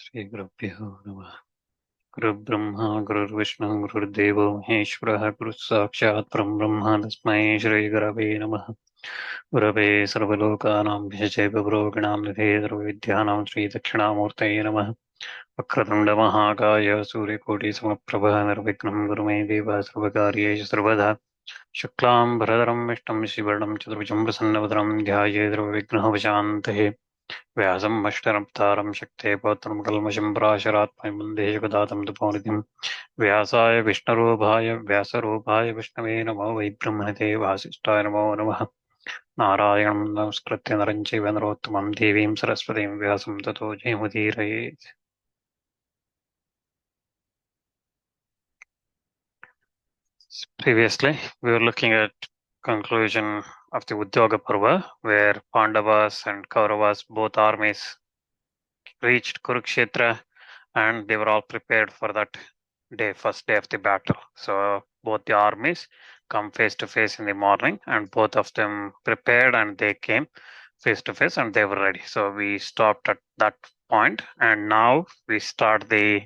श्रीगुरुभ्यो नमः। गुरुर्ब्रह्मा गुरुर्विष्णु गुरुर्देवो महेश्वरः गुरुस्साक्षात् परब्रह्म तस्मै श्रीगुरवे नमः। गुरवे सर्वलोकानां भिषजैवपुरोगिणां निधे सर्वविद्यानां श्रीदक्षिणामूर्तये नमः। वक्रतुण्डमहाकाय सूर्यकोटिसमप्रभः निर्विघ्नं कुरु मे देव सर्वकार्येषु सर्वदा। शुक्लां भरधरं विष्णुं शिवर्णं चतुर्भुजं प्रसन्नवदनं ध्यायेत् सर्वविघ्नोपशान्तये। व्यासम् अष्टनप्तारं शक्ते पौत्रं कल्मषं पराशरात्मं वन्दे जगदातं तुपोनिधिं। व्यासाय विष्णुरूपाय व्यासरूपाय विष्णवे नमो वै ब्रह्मणते वासिष्ठाय नमो नमः। नारायणं नमस्कृत्य नरं चैव नरोत्तमं देवीं सरस्वतीं व्यासं ततो जयमुदीरयेत्। Previously, we were looking at conclusion of the Udyoga Parva, where Pandavas and Kauravas, both armies, reached Kurukshetra, and they were all prepared for that day, first day of the battle. So both the armies come face to face in the morning, and both of them prepared, and they came face to face, and they were ready. So we stopped at that point, and now we start the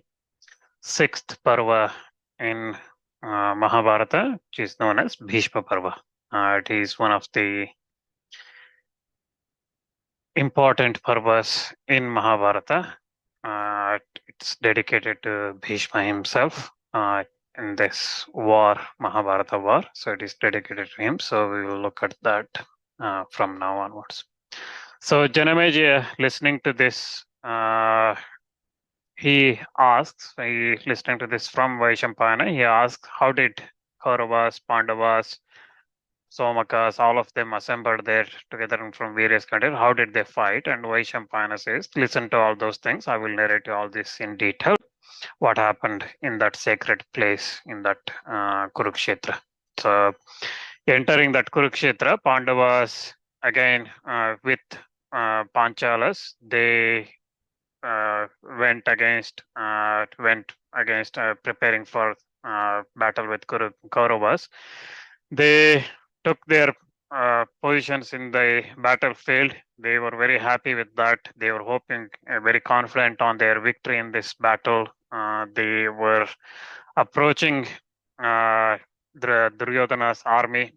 sixth Parva in Mahabharata, which is known as Bhishma Parva. It is one of the important Parvas in Mahabharata. It's dedicated to Bhishma himself in this war, Mahabharata war. So it is dedicated to him. So we will look at that from now onwards. So Janamejaya, listening to this, listening to this from Vaishampayana, he asks, how did Kauravas, Pandavas, Somakas, all of them assembled there together from various countries. How did they fight? And Vaishampayana says, listen to all those things. I will narrate you all this in detail. What happened in that sacred place in that Kurukshetra. So, entering that Kurukshetra, Pandavas again with Panchalas, they went against preparing for battle with Kauravas. They took their positions in the battlefield. They were very happy with that. They were hoping, very confident on their victory in this battle. They were approaching Duryodhana's army.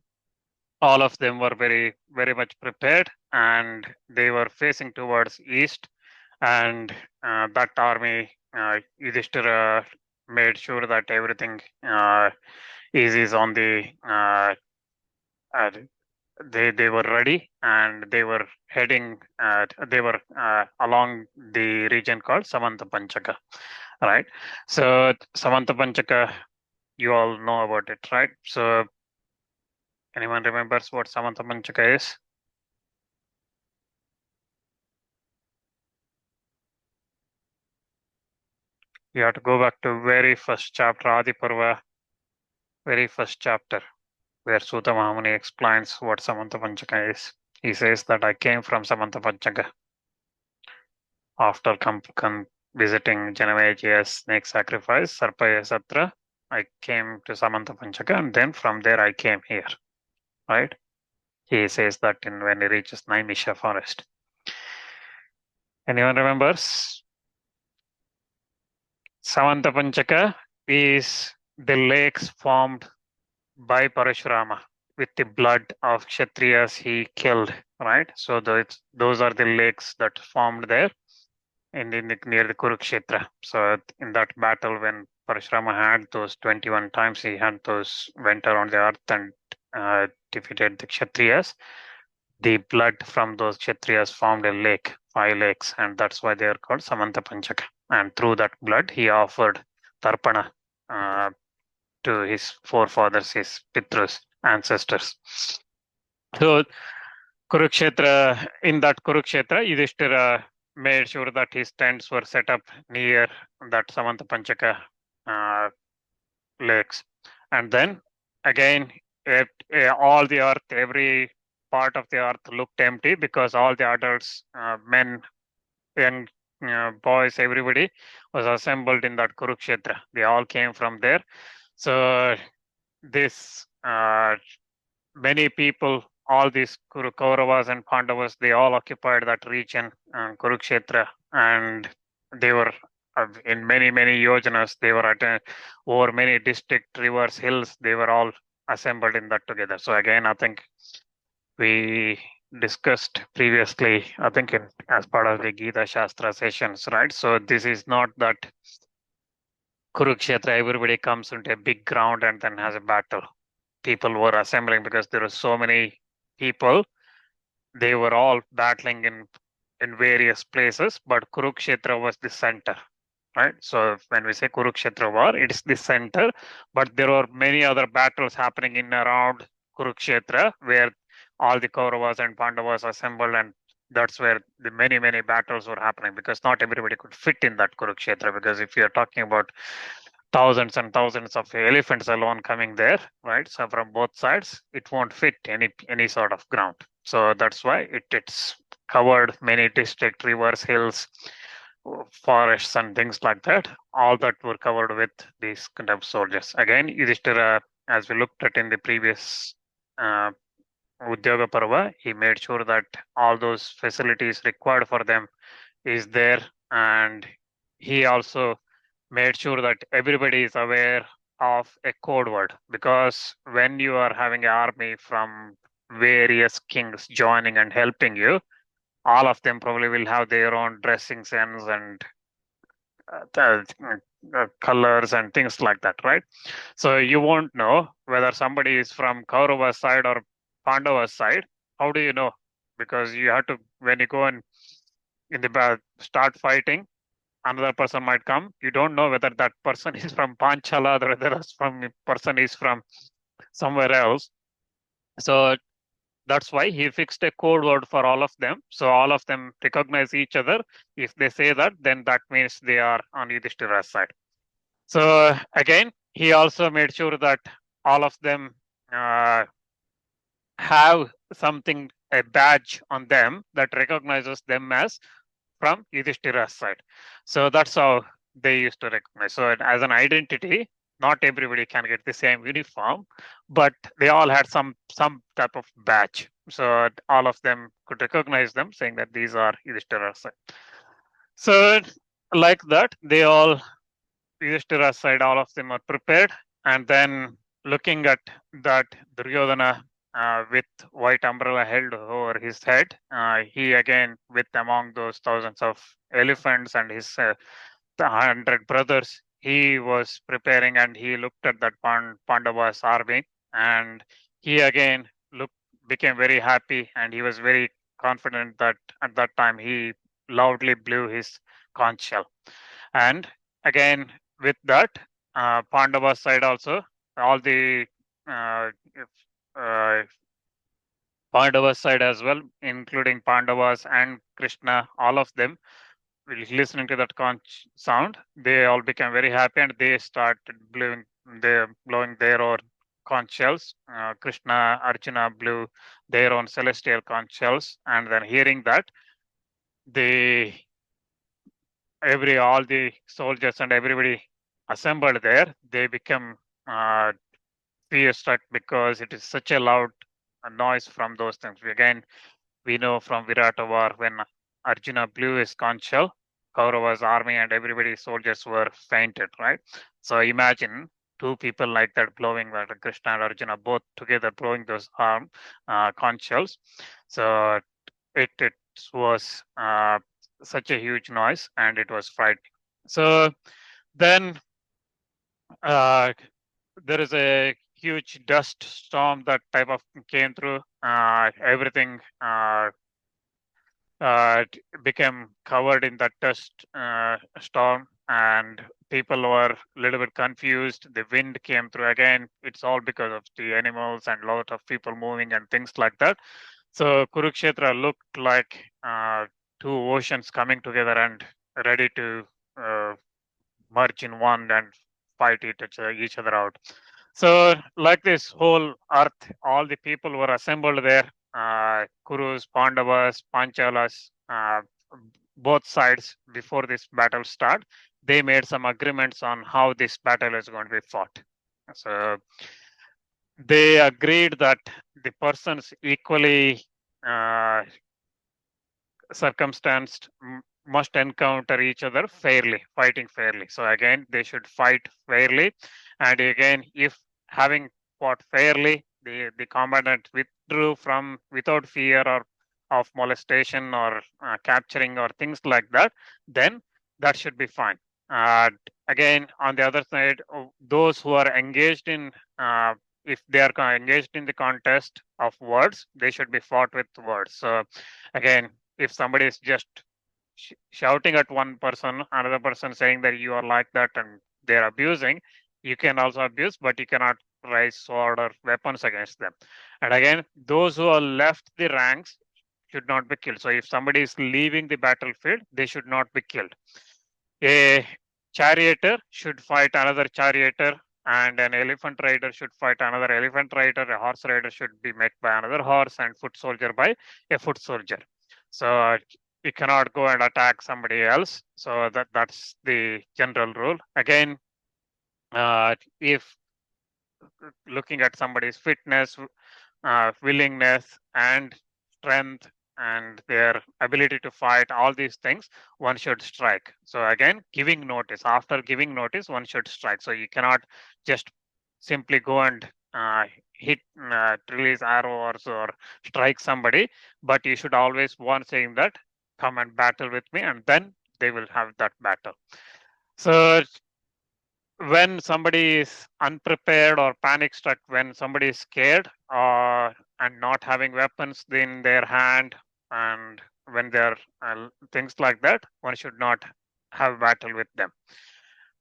All of them were very, very much prepared, and they were facing towards east. And that army, Yudhishthira made sure that everything is on the they were ready, and they were heading they were along the region called Samanta Panchaka, right? So Samanta Panchaka, you all know about it, right? So anyone remembers what Samanta Panchaka is? You have to go back to very first chapter, Adi Parva, very first chapter, where Sutta Mahamuni explains what Samanta Panchaka is. He says that I came from Samanta Panchaka after visiting Janamejaya's snake sacrifice, Sarpaya Satra. I came to Samanta Panchaka, and then from there I came here, right? He says that when he reaches Naimisha forest. Anyone remembers? Samanta Panchaka is the lakes formed by Parashurama with the blood of Kshatriyas he killed, right? So those are the lakes that formed there near the Kurukshetra. So in that battle, when Parashurama had those 21 times, he had those went around the earth and defeated the Kshatriyas. The blood from those Kshatriyas formed a lake, 5 lakes, and that's why they are called Samanta Panchaka. And through that blood, he offered Tarpana to his forefathers, his Pitrus, ancestors. So Kurukshetra, in that Kurukshetra, Yudhishthira made sure that his tents were set up near that Samanta Panchaka lakes. And then again, all the earth, every part of the earth looked empty because all the adults, men, young boys, everybody was assembled in that Kurukshetra. They all came from there. So this many people, all these Kauravas and Pandavas, they all occupied that region, Kurukshetra, and they were in many, many yojanas, they were at over many district, rivers, hills, they were all assembled in that together. So again, I think we discussed previously, I think as part of the Gita Shastra sessions, right? So this is not that Kurukshetra, everybody comes into a big ground and then has a battle. People were assembling because there were so many people. They were all battling in various places, but Kurukshetra was the center, right? So when we say Kurukshetra war, it is the center, but there were many other battles happening in around Kurukshetra where all the Kauravas and Pandavas assembled, and that's where the many, many battles were happening because not everybody could fit in that Kurukshetra. Because if you're talking about thousands and thousands of elephants alone coming there, right? So from both sides, it won't fit any sort of ground. So that's why it's covered many district, rivers, hills, forests, and things like that. All that were covered with these kind of soldiers. Again, Yudhishthira, as we looked at in the previous uh, Udyoga Parva, he made sure that all those facilities required for them is there, and he also made sure that everybody is aware of a code word, because when you are having an army from various kings joining and helping you, all of them probably will have their own dressing sense and colors and things like that, right? So you won't know whether somebody is from Kaurava side or Pandava side. How do you know? Because you have to, when you go and in the start fighting, another person might come. You don't know whether that person is from Panchala or whether from person is from somewhere else. So that's why he fixed a code word for all of them. So all of them recognize each other. If they say that, then that means they are on Yudhishthira's side. So again, he also made sure that all of them uh, have something, a badge on them that recognizes them as from Yudhishthira's side. So that's how they used to recognize. So as an identity, not everybody can get the same uniform, but they all had some type of badge. So all of them could recognize them, saying that these are Yudhishthira's side. So like that, they all Yudhishthira's side, all of them are prepared, and then looking at that Duryodhana with white umbrella held over his head, he again with among those thousands of elephants and his 100 brothers, he was preparing and he looked at that Pandava's army, and he again became very happy, and he was very confident that at that time he loudly blew his conch shell. And again, with that, Pandava side also, all the uh, uh, Pandava side as well, including Pandavas and Krishna, all of them, listening to that conch sound, they all became very happy and they started blowing their own conch shells. Krishna, Arjuna blew their own celestial conch shells, and then hearing that, they all the soldiers and everybody assembled there, they become uh, fear struck because it is such a loud noise from those things. Again, we know from Virata War when Arjuna blew his conch shell, Kaurava's army and everybody soldiers were fainted, right? So imagine two people like that blowing, like Krishna and Arjuna both together blowing those conch shells. So it was such a huge noise and it was frightening. So then uh, there is a huge dust storm that type of came through. Everything became covered in that dust storm, and people were a little bit confused. The wind came through again. It's all because of the animals and a lot of people moving and things like that. So Kurukshetra looked like two oceans coming together and ready to uh, merge in one and fight each other out. So, like this whole earth, all the people were assembled there. Kurus, Pandavas, Panchalas, both sides before this battle start. They made some agreements on how this battle is going to be fought. So they agreed that the persons equally uh, circumstanced must encounter each other fairly, fighting fairly. So again, they should fight fairly. And again, if having fought fairly, the combatant withdrew from without fear or of molestation or capturing or things like that, then that should be fine. Uh, Again, on the other side, those who are engaged in if they are engaged in the contest of words, they should be fought with words. So again, if somebody is just shouting at one person, another person saying that you are like that and they're abusing, you can also abuse, but you cannot raise sword or weapons against them. And again, those who are left the ranks should not be killed. So if somebody is leaving the battlefield, they should not be killed. A charioteer should fight another charioteer, and an elephant rider should fight another elephant rider. A horse rider should be met by another horse, and foot soldier by a foot soldier. So you cannot go and attack somebody else. So that's the general rule. Again, if looking at somebody's fitness, willingness, and strength, and their ability to fight, all these things, one should strike. So again, giving notice. After giving notice, one should strike. So you cannot just simply go and hit, release arrows or strike somebody, but you should always one saying that, come and battle with me, and then they will have that battle. So when somebody is unprepared or panic struck, when somebody is scared and not having weapons in their hand, and when there are things like that, one should not have battle with them.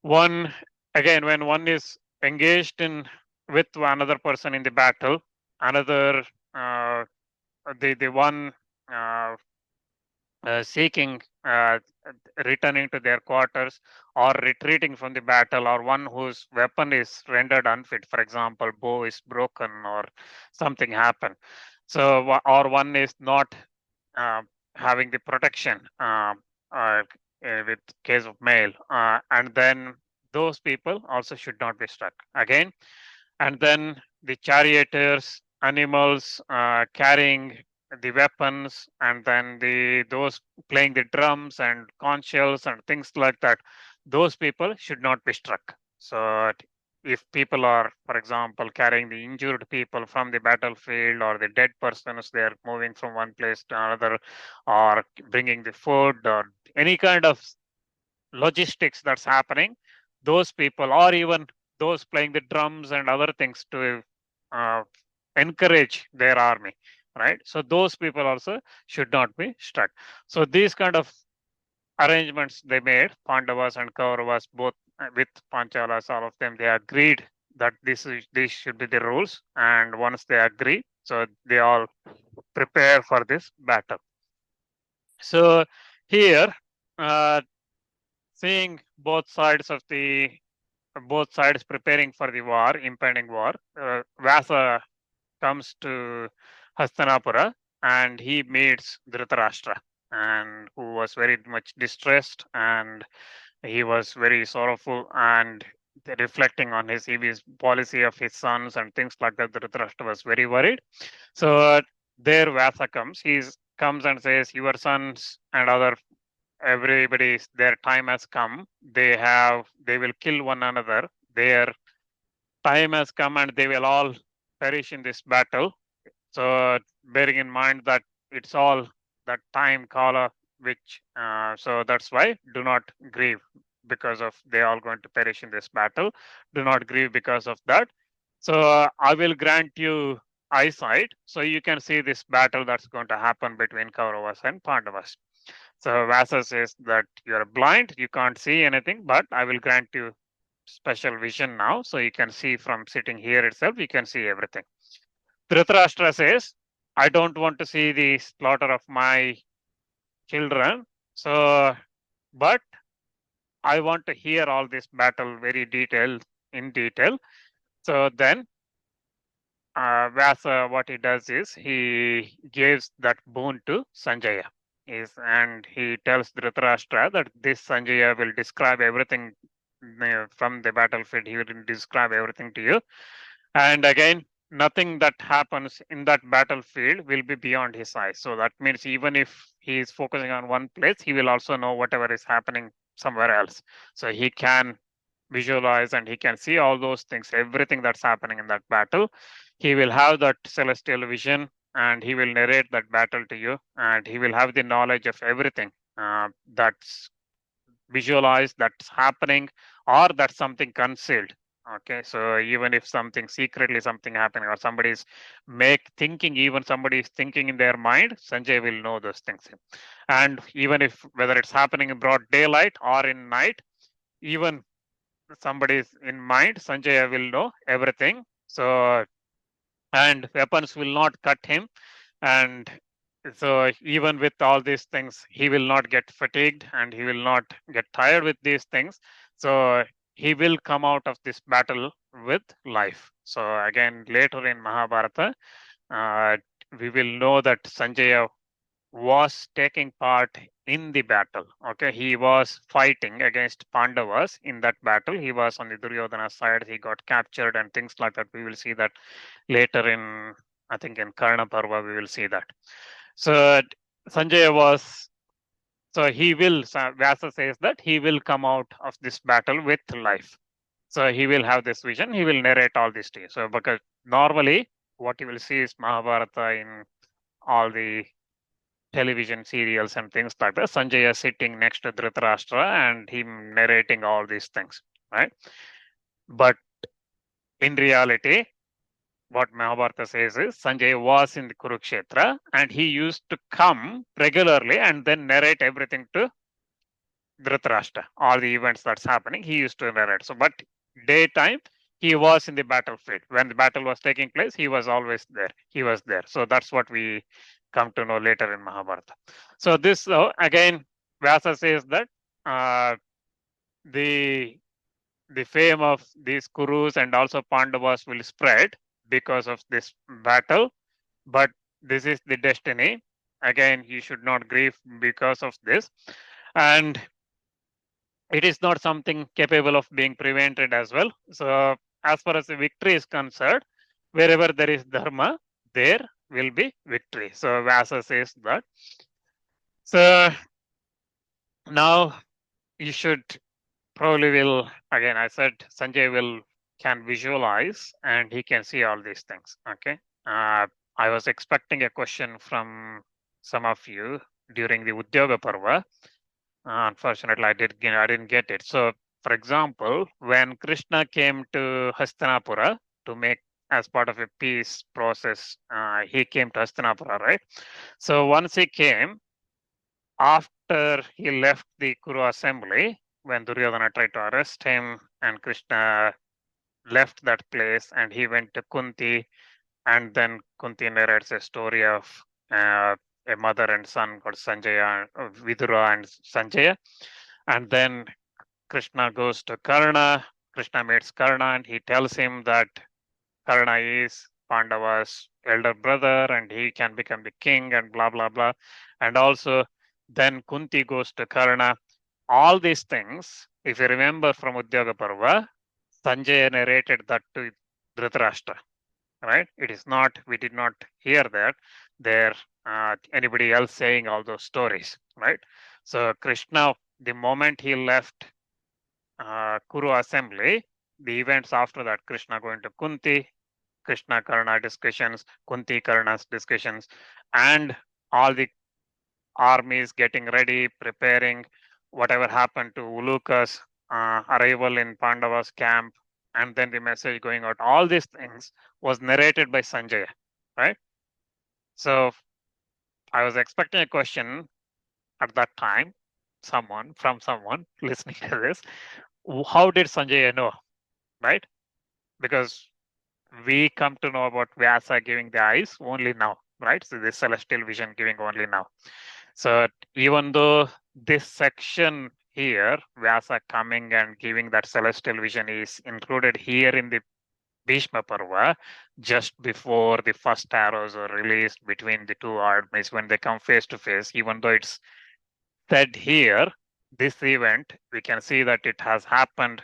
One, again, when one is engaged in with another person in the battle, another the one uh, seeking returning to their quarters or retreating from the battle, or one whose weapon is rendered unfit, for example bow is broken or something happened, so or one is not uh, having the protection with case of male, and then those people also should not be struck again. And then the charioteers, animals carrying the weapons, and then the those playing the drums and conch shells and things like that, those people should not be struck. So if people are, for example, carrying the injured people from the battlefield, or the dead persons, they are moving from one place to another, or bringing the food, or any kind of logistics that's happening, those people, or even those playing the drums and other things to uh, encourage their army, right? So those people also should not be struck. So these kind of arrangements they made, Pandavas and Kauravas, both with Panchalas, all of them, they agreed that these should be the rules. And once they agree, so they all prepare for this battle. So here, uh, seeing both sides preparing for the war, impending war, Vyasa comes to Hastinapura and he meets Dhritarashtra, and who was very much distressed, and he was very sorrowful and reflecting on his policy of his sons and things like that. Dhritarashtra was very worried. So there Vyasa comes. He comes and says, "Your sons and other everybody's their time has come. They will kill one another. Their time has come and they will all perish in this battle. So bearing in mind that it's all that time kala, which so that's why do not grieve because of they all going to perish in this battle. Do not grieve because of that. So I will grant you eyesight, so you can see this battle that's going to happen between Kauravas and Pandavas. So Vyasa says that you're blind, you can't see anything, but I will grant you special vision now, so you can see from sitting here itself, you can see everything. Dhritarashtra says, I don't want to see the slaughter of my children, so but I want to hear all this battle very in detail. So then Vyasa, what he does is he gives that boon to Sanjaya. And he tells Dhritarashtra that this Sanjaya will describe everything from the battlefield. He will describe everything to you. And again, nothing that happens in that battlefield will be beyond his eyes. So that means even if he is focusing on one place, he will also know whatever is happening somewhere else. So he can visualize and he can see all those things, everything that's happening in that battle. He will have that celestial vision and he will narrate that battle to you, and he will have the knowledge of everything that's visualized, that's happening, or that's something concealed. Okay, so even if something secretly something happening, or somebody's make thinking, even somebody is thinking in their mind, Sanjay will know those things. And even if whether it's happening in broad daylight or in night, even somebody is in mind, Sanjay will know everything. So, and weapons will not cut him. And so even with all these things, he will not get fatigued and he will not get tired with these things. So he will come out of this battle with life. So again, later in Mahabharata, uh, we will know that Sanjaya was taking part in the battle. Okay, he was fighting against Pandavas in that battle. He was on the Duryodhana side. He got captured and things like that. We will see that later in, I think, in Karna Parva. We will see that. So Sanjay was. So he will. Vyasa says that he will come out of this battle with life. So he will have this vision. He will narrate all this to you. So because normally what you will see is Mahabharata in all the television serials and things like that. Sanjay is sitting next to Dhritarashtra and him narrating all these things, right? But in reality, what Mahabharata says is Sanjay was in the Kurukshetra and he used to come regularly and then narrate everything to Dhritarashtra, all the events that's happening. He used to narrate. So, but daytime, he was in the battlefield. When the battle was taking place, he was always there. He was there. So that's what we come to know later in Mahabharata. So this again, Vyasa says that uh, the the fame of these Kurus and also Pandavas will spread because of this battle, but this is the destiny. Again, you should not grieve because of this. And it is not something capable of being prevented as well. So, as far as the victory is concerned, wherever there is dharma, there will be victory. So, Vyasa says that. So, now you should probably will, again, I said Sanjay will can visualize and he can see all these things. Okay. I was expecting a question from some of you during the Udyoga Parva. Unfortunately, I didn't get it. So, for example, when Krishna came to Hastinapura to make as part of a peace process, he came to Hastinapura, right? So once he came, after he left the Kuru assembly, when Duryodhana tried to arrest him, and Krishna left that place, and he went to Kunti, and then Kunti narrates a story of a mother and son called Sanjaya, Vidura and Sanjaya, and then Krishna goes to Karna. Krishna meets Karna and he tells him that Karna is Pandava's elder brother and he can become the king and blah, blah, blah. And also, then Kunti goes to Karna. All these things, if you remember from Udyoga Parva, Sanjay narrated that to Dhritarashtra, right? It is not, we did not hear that there, anybody else saying all those stories, right? So Krishna, the moment he left Kuru assembly, the events after that, Krishna going to Kunti, Krishna Karna discussions, Kunti Karna's discussions, and all the armies getting ready, preparing, whatever happened to Uluka's arrival in Pandava's camp, and then the message going out. All these things was narrated by Sanjaya, right? So I was expecting a question at that time, someone listening to this, how did Sanjaya know, right? Because we come to know about Vyasa giving the eyes only now, right? So this celestial vision giving only now. So even though this section here, Vyasa coming and giving that celestial vision is included here in the Bhishma Parva, just before the first arrows are released between the two armies when they come face to face, even though it's said here, this event, we can see that it has happened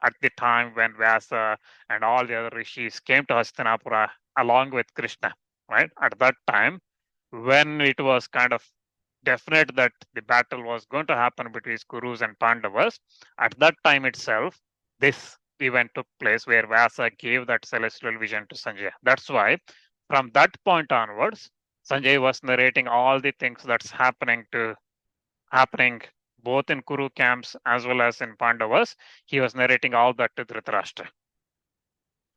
at the time when Vyasa and all the other rishis came to Hastinapura along with Krishna, right? At that time, when it was kind of definite that the battle was going to happen between Kurus and Pandavas, at that time itself, this event took place where Vyasa gave that celestial vision to Sanjay. That's why, from that point onwards, Sanjay was narrating all the things that's happening both in Kuru camps as well as in Pandavas. He was narrating all that to Dhritarashtra.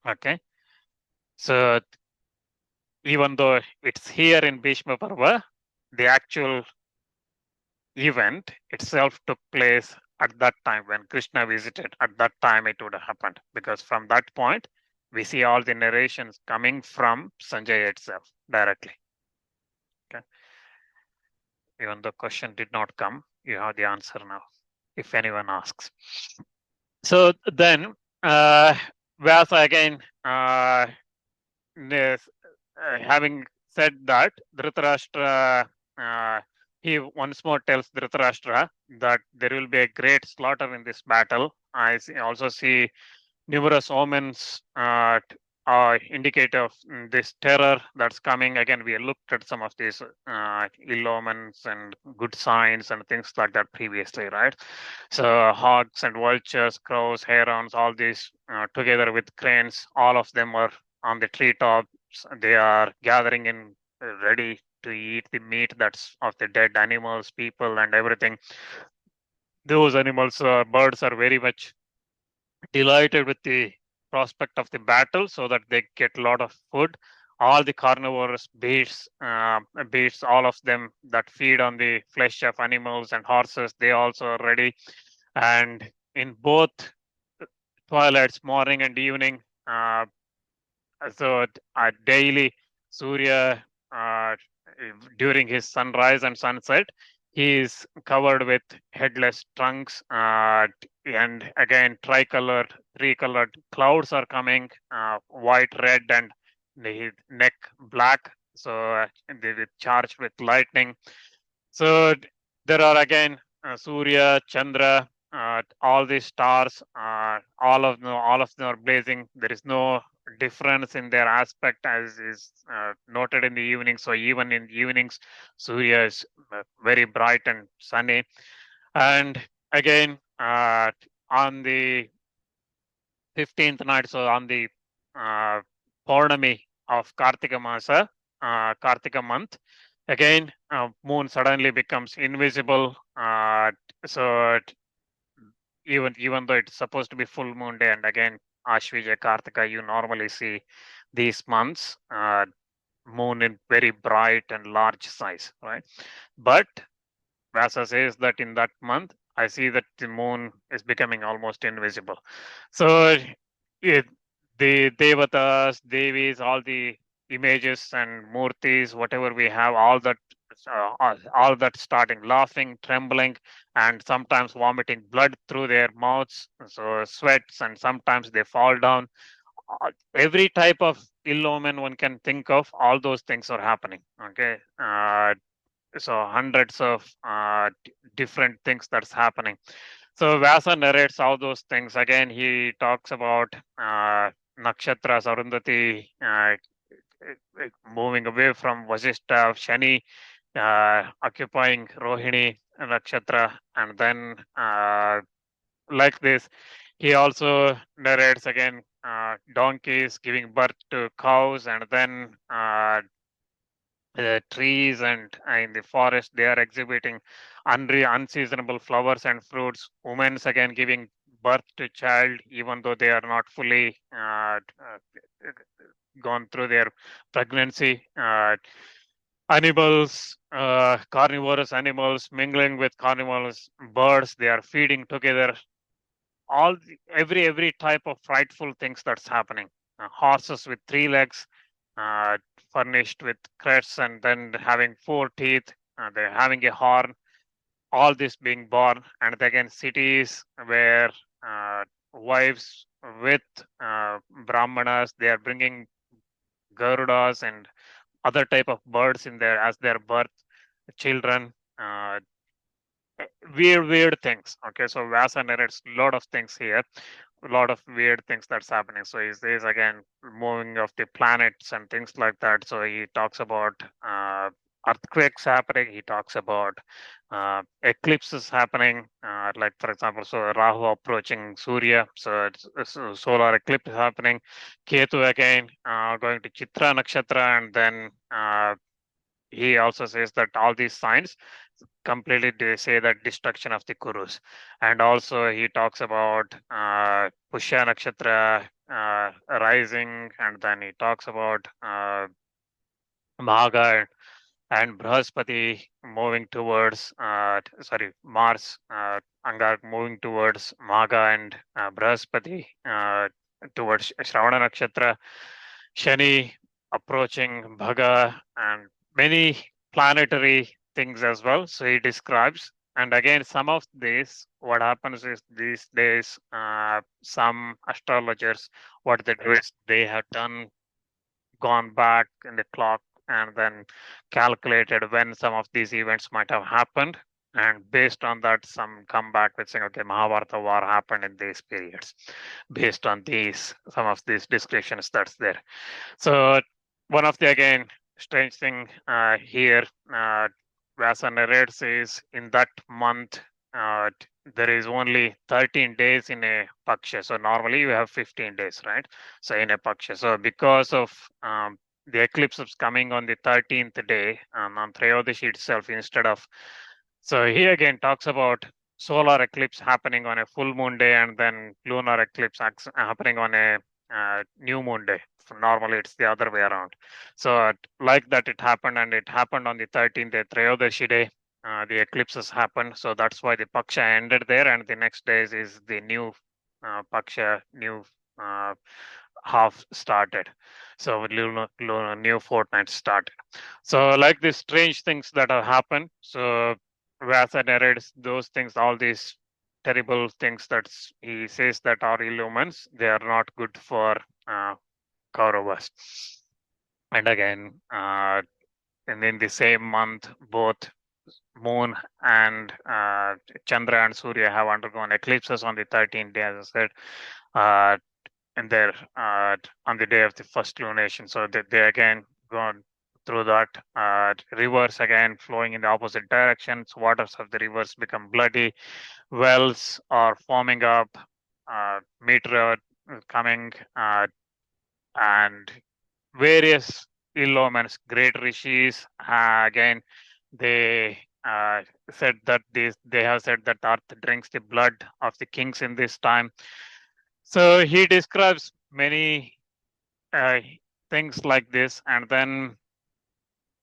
Okay, so even though it's here in Bhishma Parva, the actual event itself took place at that time when Krishna visited. At that time, it would have happened because from that point, we see all the narrations coming from Sanjay itself directly. Okay. Even the question did not come, you have the answer now, if anyone asks. So then, Vyasa again, having said that, Dhritarashtra, he once more tells Dhritarashtra that there will be a great slaughter in this battle. Also see numerous omens indicate of this terror that's coming. Again, we looked at some of these ill omens and good signs and things like that previously, right? So hawks and vultures, crows, herons, all these together with cranes, all of them are on the treetops. They are gathering in ready to eat the meat that's of the dead animals, people, and everything. Those animals, birds are very much delighted with the prospect of the battle so that they get a lot of food. All the carnivorous beasts, all of them that feed on the flesh of animals and horses, they also are ready. And in both twilights, morning and evening, so daily Surya, during his sunrise and sunset, he is covered with headless trunks, and again tricolored, three-colored clouds are coming, white, red, and the neck black. So they charged with lightning. So there are again Surya, Chandra, all these stars, all of them are blazing. There is no difference in their aspect as is noted in the evening. So even in the evenings, Surya is very bright and sunny. And again, on the 15th night, so on the uh, Purnami of Kartika Masa, Kartika month, again, moon suddenly becomes invisible. So even though it's supposed to be full moon day, and again, Ashvija Kartika, you normally see these months, moon in very bright and large size, right? But Vyasa says that in that month, I see that the moon is becoming almost invisible. So it, the devatas, devis, all the images and murtis, whatever we have, all that starting laughing, trembling, and sometimes vomiting blood through their mouths, so sweats, and sometimes they fall down. Every type of ill omen one can think of, all those things are happening. Okay, so hundreds of different things that's happening. So Vyasa narrates all those things. Again, he talks about nakshatras, Arundhati moving away from Vasishtha, Shani occupying Rohini nakshatra, and then like this, he also narrates again donkeys giving birth to cows, and then trees and in the forest they are exhibiting unseasonable flowers and fruits. Women again giving birth to child even though they are not fully gone through their pregnancy. Animals, carnivorous animals mingling with carnivorous birds, they are feeding together. Every type of frightful things that's happening. Horses with three legs, uh, furnished with crests, and then having four teeth. They're having a horn. All this being born, and again cities where wives with brahmanas, they are bringing garudas and other type of birds in there as their birth children. Weird things. Okay, so Vyasa narrates a lot of things here. a lot of weird things that's happening. So he says again, moving of the planets and things like that. So he talks about earthquakes happening. He talks about eclipses happening. Like for example, so Rahu approaching Surya. So it's a solar eclipse happening. Ketu again going to Chitra Nakshatra, and then he also says that all these signs completely they say that destruction of the Kurus. And also he talks about Pushya Nakshatra rising, and then he talks about Maga and Brahaspati moving towards, Mars, Angar moving towards Maga and Brahaspati towards Shravana Nakshatra, Shani approaching Bhaga, and many planetary things as well. So he describes. And again, some of this, what happens is these days, some astrologers, what they do is they have gone back in the clock and then calculated when some of these events might have happened. And based on that, some come back with saying, okay, Mahabharata war happened in these periods, based on these, some of these descriptions that's there. So one of the again strange thing here, Vyasa narrates is in that month there is only 13 days in a paksha. So normally you have 15 days, right? So in a paksha. So because of the eclipse is coming on the 13th day on Trayodasi itself instead of. So he again talks about solar eclipse happening on a full moon day and then lunar eclipse happening on a new moon day. So normally it's the other way around. So like that it happened, and it happened on the 13th day, Trayodasi day. The eclipses happened, so that's why the paksha ended there, and the next day is the new paksha, new uh, half started. So new fortnight started. So like these strange things that have happened. So Vyasa narrates those things, all these terrible things that he says that are ill-omens. They are not good for Kauravas. And again, and in the same month, both Moon and Chandra and Surya have undergone eclipses on the 13th day, as I said, uh, and they're on the day of the first lunation. So they again gone through that. Rivers again flowing in the opposite directions. Waters of the rivers become bloody. Wells are forming up. Meteor coming, and various ill-omens, great rishis, again, they said that they have said that earth drinks the blood of the kings in this time. So he describes many uh, things like this, and then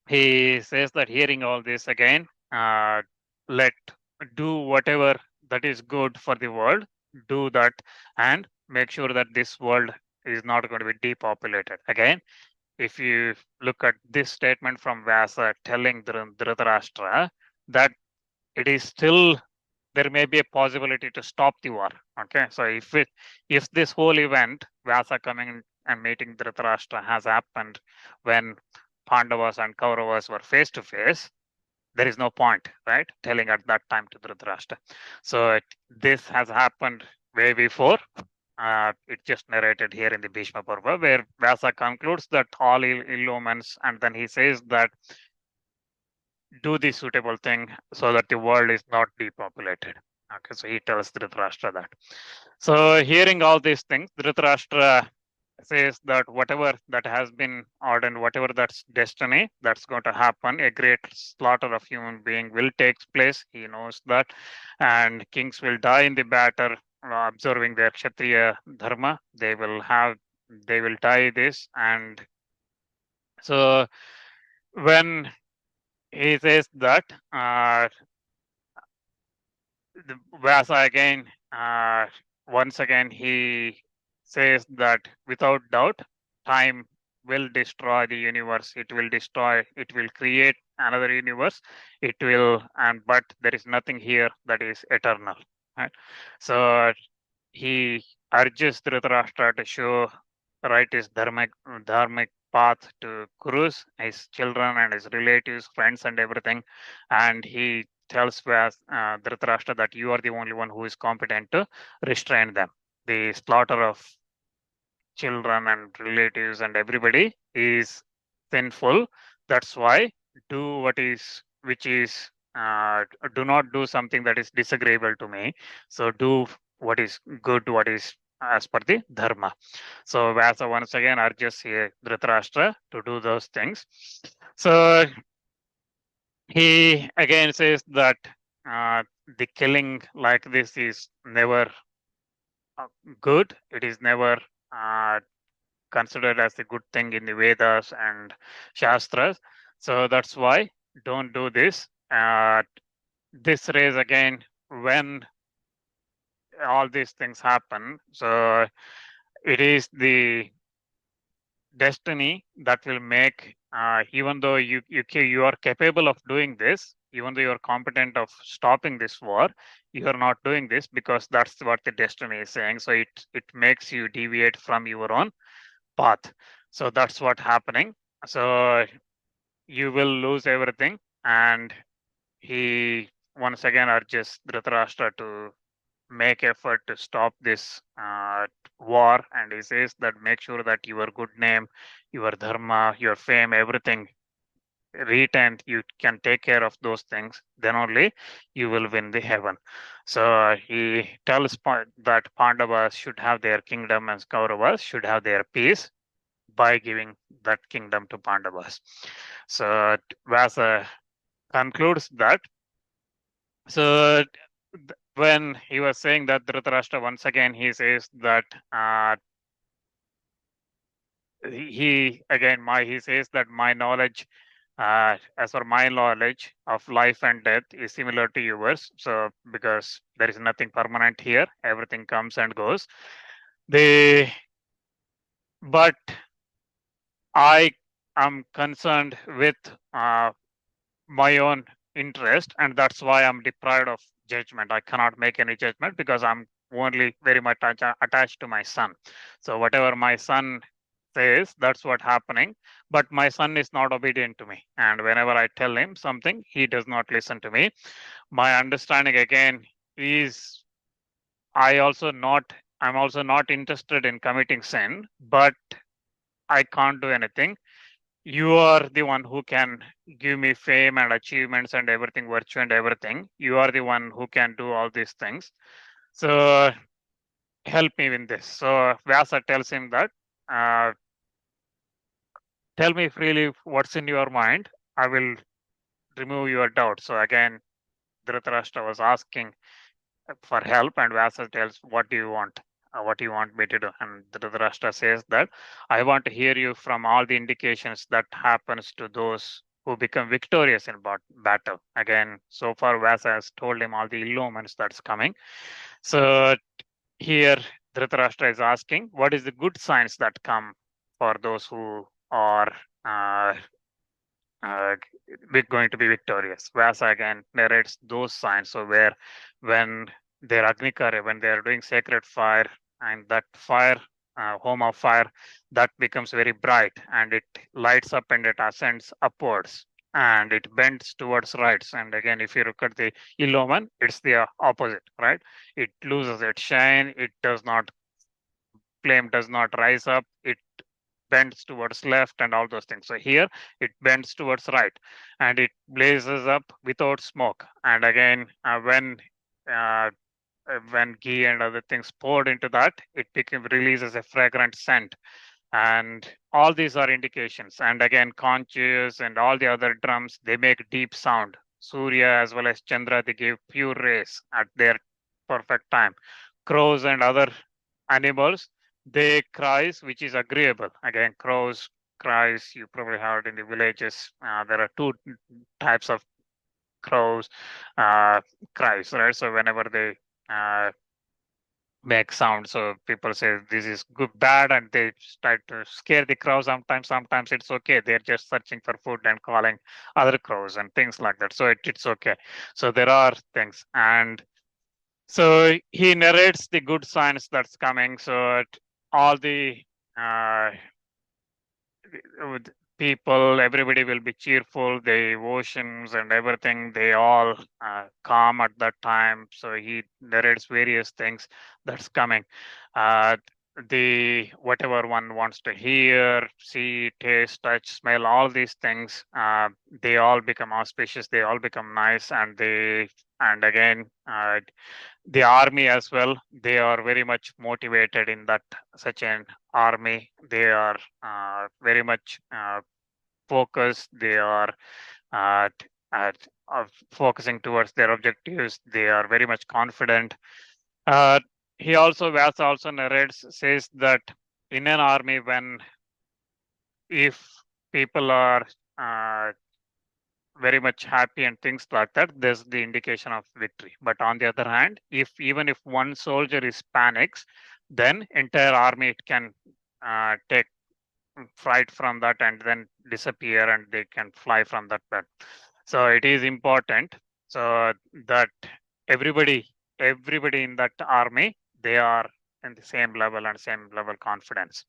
he says that hearing all this again, let do whatever that is good for the world, do that, and make sure that this world is not going to be depopulated again. If you look at this statement from Vyasa telling Dhritarashtra that it is still there may be a possibility to stop the war. Okay, so if this whole event, Vyasa coming and meeting Dhritarashtra, has happened when Pandavas and Kauravas were face to face, there is no point, right? Telling at that time to Dhritarashtra. So this has happened way before. It's just narrated here in the Bhishma Parva, where Vyasa concludes that all ill-omens, and then he says that do the suitable thing so that the world is not depopulated. Okay, so he tells Dhritarashtra that. So hearing all these things, Dhritarashtra says that whatever that has been ordained, whatever that's destiny, that's going to happen. A great slaughter of human being will take place. He knows that, and kings will die in the battle, observing their Kshatriya dharma. They will die this, and so when he says that, Vyasa again, once again, he says that without doubt, time will destroy the universe. It will destroy, it will create another universe. It will, and but there is nothing here that is eternal. Right? So he urges Dhritarashtra to show right his dharmic path to Kurus, his children and his relatives, friends, and everything. And he tells Dhritarashtra that you are the only one who is competent to restrain them. the slaughter of children and relatives and everybody is sinful. That's why do what is which is do not do something that is disagreeable to me. So do what is good, what is as per the dharma. So Vyasa once again urges here Dhritarashtra to do those things. So he again says that the killing like this is never uh, good. It is never uh, considered as a good thing in the Vedas and Shastras. So that's why don't do this. This raise again when all these things happen. So it is the destiny that will make, even though you are capable of doing this, even though you are competent of stopping this war, you are not doing this because that's what the destiny is saying. So it makes you deviate from your own path. So that's what happening. So you will lose everything. And he once again urges Dhritarashtra to make effort to stop this war. And he says that make sure that your good name, your dharma, your fame, everything retained, you can take care of those things, then only you will win the heaven. So he tells that Pandavas should have their kingdom and Kauravas should have their peace by giving that kingdom to Pandavas. So Vyasa concludes that. So when he was saying that Dhritarashtra, once again he says that he again he says that my knowledge, as for my knowledge of life and death is similar to yours. So because there is nothing permanent here, everything comes and goes. The but I am concerned with my own interest, and that's why I'm deprived of judgment. I cannot make any judgment because I'm only very much attached to my son. So whatever my son says, that's what happening. But my son is not obedient to me, and whenever I tell him something, he does not listen to me. My understanding again is I also not I'm also not interested in committing sin, but I can't do anything. You are the one who can give me fame and achievements and everything, virtue and everything. You are the one who can do all these things. So help me in this. So Vyasa tells him that, uh, tell me freely what's in your mind. I will remove your doubt. So again, Dhritarashtra was asking for help, and Vyasa tells, "What do you want? What do you want me to do?" And Dhritarashtra says that I want to hear you from all the indications that happens to those who become victorious in battle. Again, so far Vyasa has told him all the ill-omens that's coming. So here Dhritarashtra is asking, what is the good signs that come for those who are uh, uh, going to be victorious. Vyasa again narrates those signs. So where when they're Agnikara, when they're doing sacred fire, and that fire, home of fire, that becomes very bright and it lights up and it ascends upwards and it bends towards rights. And again, if you look at the ill-omen, it's the opposite, right? It loses its shine, it does not flame does not rise up, it bends towards left and all those things. So here it bends towards right and it blazes up without smoke. And again, uh, when ghee and other things poured into that, it releases a fragrant scent. And all these are indications. And again, conches and all the other drums, they make deep sound. Surya as well as Chandra, they give pure rays at their perfect time. Crows and other animals, they cries, which is agreeable. Again, crows cries, you probably heard in the villages. There are two types of crows cries, right? So whenever they uh, make sound, so people say this is good, bad, and they try to scare the crow. Sometimes it's okay. They're just searching for food and calling other crows and things like that. So it's okay. So there are things, and so he narrates the good signs that's coming. So all the uh, people, everybody will be cheerful. The oceans and everything, they all calm at that time. So he narrates various things that's coming. Uh, the whatever one wants to hear, see, taste, touch, smell, all these things, they all become auspicious. They all become nice, and again, the army as well. They are very much motivated in that such an army. They are very much focused. They are uh, t- at, focusing towards their objectives. They are very much confident. Uh, he also, Vyasa also narrates, says that in an army, when if people are uh, very much happy and things like that, there's the indication of victory. But on the other hand, if even if one soldier is panics, then entire army it can take fright from that and then disappear and they can fly from that bed. So it is important so that everybody, everybody in that army, they are in the same level and same level confidence.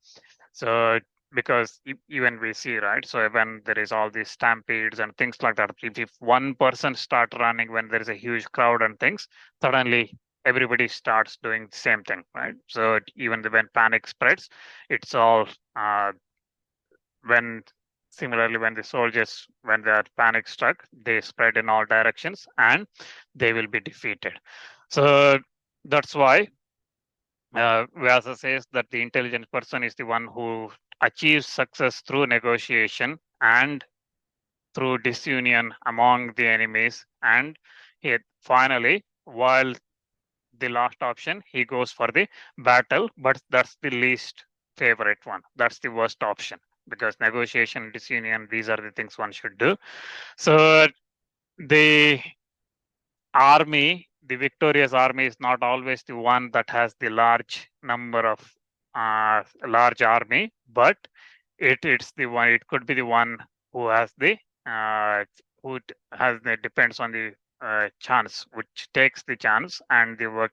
So because even we see, right? So when there is all these stampedes and things like that, if one person start running when there is a huge crowd and things, suddenly everybody starts doing the same thing, right? So even when panic spreads, it's all when similarly when the soldiers when they are panic struck, they spread in all directions and they will be defeated. So that's why Vyasa says that the intelligent person is the one who achieves success through negotiation and through disunion among the enemies. And he finally, while the last option, he goes for the battle, but that's the least favorite one. That's the worst option because negotiation, disunion, these are the things one should do. So the army, the victorious army is not always the one that has the large number of large army, but it's the one. It could be the one who has the who has the depends on the chance, which takes the chance and the work.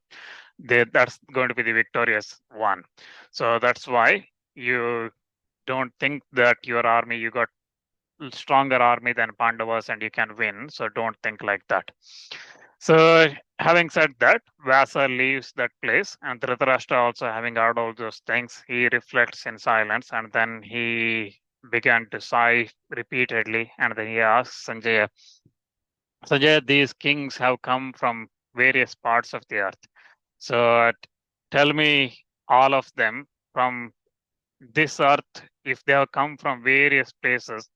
That's going to be the victorious one. So that's why you don't think that your army you got stronger army than Pandavas and you can win. So don't think like that. So having said that, Vyasa leaves that place and Dhritarashtra also having heard all those things, he reflects in silence and then he began to sigh repeatedly and then he asks Sanjaya, Sanjaya, these kings have come from various parts of the earth. So tell me all of them from this earth, if they have come from various places,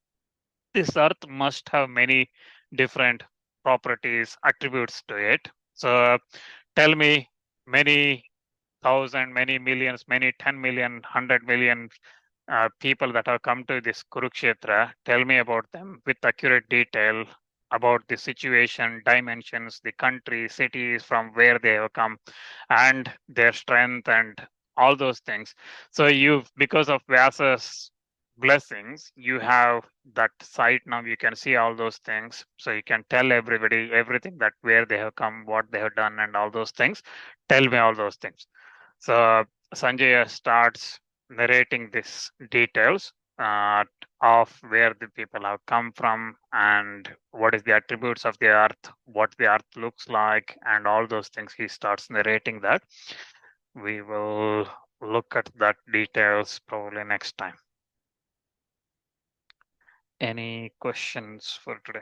this earth must have many different properties, attributes to it. So tell me many thousand, many millions, many 10 million, 100 million people that have come to this Kurukshetra. Tell me about them with accurate detail about the situation, dimensions, the country, cities from where they have come, and their strength and all those things. So you've because of Vyasa's blessings, you have that sight now. You can see all those things, so you can tell everybody everything that where they have come, what they have done, and all those things. Tell me all those things. So Sanjay starts narrating these details of where the people have come from and what is the attributes of the earth, what the earth looks like, and all those things. He starts narrating that. We will look at that details probably next time. Any questions for today?